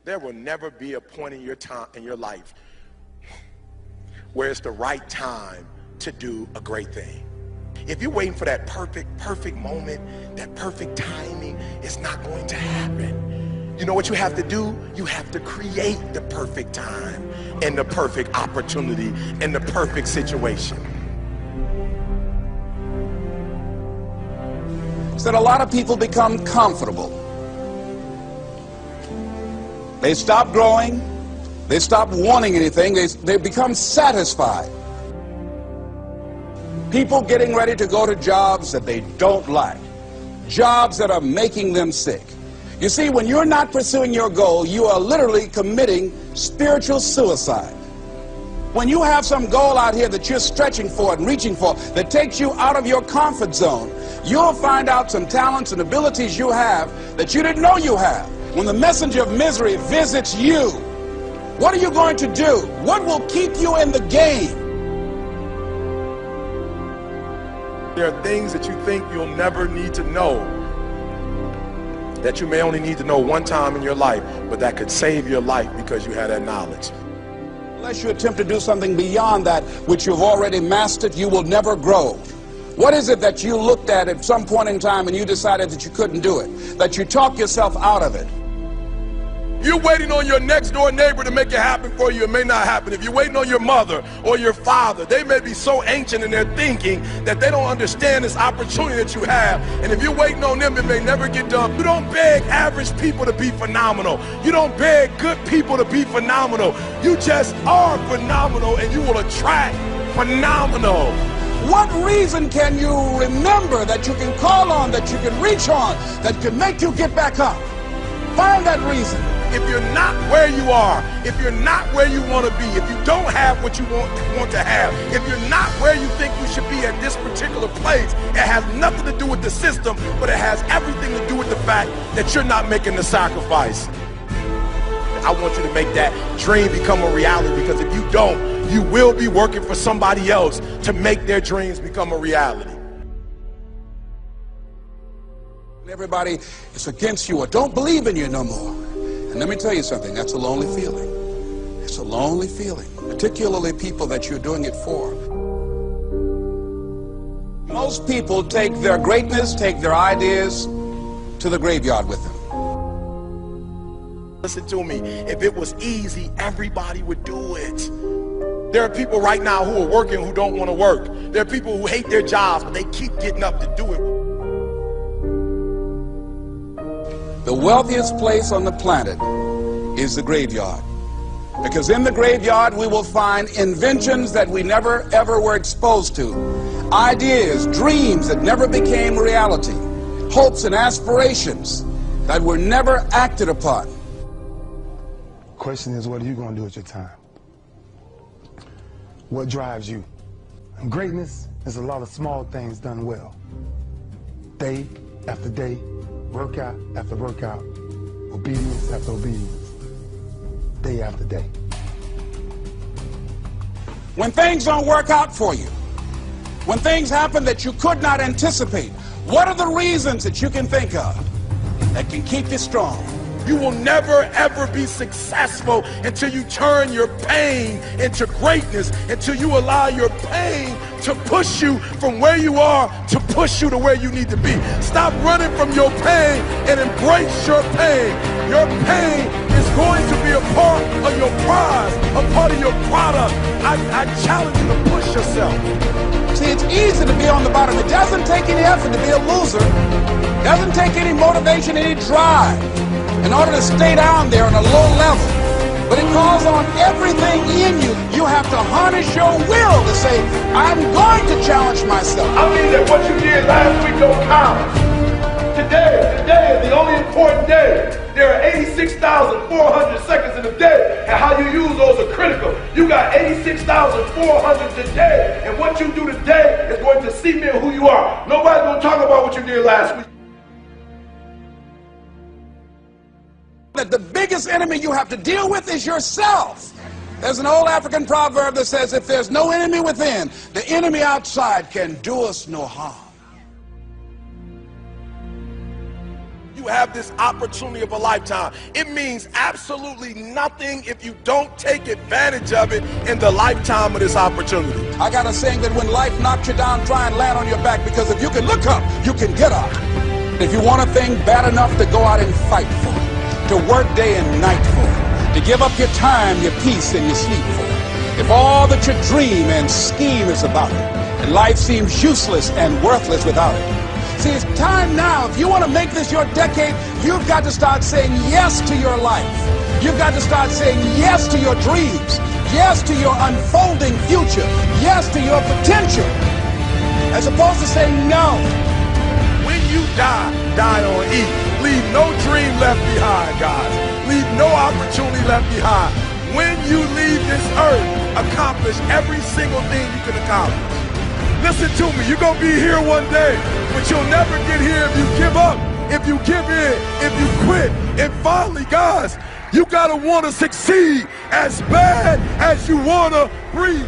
There will never be a point in your time in your life where it's the right time to do a great thing. If you're waiting for that perfect moment, that perfect timing, it's not going to happen. You know what you have to do? You have to create the perfect time and the perfect opportunity and the perfect situation. So that a lot of people become comfortable. They stop growing, they stop wanting anything, they become satisfied. People getting ready to go to jobs that they don't like, jobs that are making them sick. You see, when you're not pursuing your goal, you are literally committing spiritual suicide. When you have some goal out here that you're stretching for and reaching for that takes you out of your comfort zone, you'll find out some talents and abilities you have that you didn't know you have. When the messenger of misery visits you, what are you going to do? What will keep you in the game? There are things that you think you'll never need to know, that you may only need to know one time in your life, but that could save your life because you had that knowledge. Unless you attempt to do something beyond that which you've already mastered, you will never grow. What is it that you looked at some point in time and you decided that you couldn't do it, that you talked yourself out of it? You're waiting on your next door neighbor to make it happen for you, it may not happen. If you're waiting on your mother or your father, they may be so ancient in their thinking that they don't understand this opportunity that you have. And if you're waiting on them, it may never get done. You don't beg average people to be phenomenal. You don't beg good people to be phenomenal. You just are phenomenal and you will attract phenomenal. What reason can you remember that you can call on, that you can reach on, that can make you get back up? Find that reason. If you're not where you are, if you're not where you want to be, if you don't have what you want to have, if you're not where you think you should be at this particular place, it has nothing to do with the system, but it has everything to do with the fact that you're not making the sacrifice. I want you to make that dream become a reality, because if you don't, you will be working for somebody else to make their dreams become a reality. Everybody is against you or don't believe in you no more. And let me tell you something, that's a lonely feeling. It's a lonely feeling, particularly people that you're doing it for. Most people take their greatness, take their ideas to the graveyard with them. Listen to me, if it was easy, everybody would do it. There are people right now who are working who don't want to work. There are people who hate their jobs, but they keep getting up to do it. The wealthiest place on the planet is the graveyard. Because in the graveyard we will find inventions that we never ever were exposed to. Ideas, dreams that never became reality. Hopes and aspirations that were never acted upon. The question is, what are you going to do with your time? What drives you? And greatness is a lot of small things done well. Day after day, workout after workout, obedience after obedience, day after day. When things don't work out for you, when things happen that you could not anticipate, what are the reasons that you can think of that can keep you strong? You will never ever be successful until you turn your pain into greatness, until you allow your pain to push you from where you are to push you to where you need to be. Stop running from your pain and embrace your pain. Your pain is going to be a part of your prize, a part of your product. I challenge you to push yourself. See, it's easy to be on the bottom. It doesn't take any effort to be a loser. It doesn't take any motivation, any drive in order to stay down there on a low level. But it calls on everything in you. You have to harness your will to say, I'm going to challenge myself. I mean that what you did last week don't count. Today is the only important day. There are 86,400 seconds in a day, and how you use those are critical. You got 86,400 today, and what you do today is going to cement who you are. Nobody's going to talk about what you did last week. That the biggest enemy you have to deal with is yourself. There's an old African proverb that says, if there's no enemy within, the enemy outside can do us no harm. You you have this opportunity of a lifetime. It means absolutely nothing if you don't take advantage of it in the lifetime of this opportunity. I got a saying that when life knocks you down, try and land on your back, because if you can look up, you can get up. If you want a thing bad enough to go out and fight for it, to work day and night for it, to give up your time, your peace, and your sleep for it, if all that you dream and scheme is about it, and life seems useless and worthless without it. See, it's time now. If you want to make this your decade, you've got to start saying yes to your life. You've got to start saying yes to your dreams, yes to your unfolding future, yes to your potential, as opposed to saying no. When you die, die on E. Leave no dream left behind, guys. Leave no opportunity left behind. When you leave this earth, accomplish every single thing you can accomplish. Listen to me, you're going to be here one day, but you'll never get here if you give up, if you give in, if you quit. And finally, guys, you got to want to succeed as bad as you want to breathe.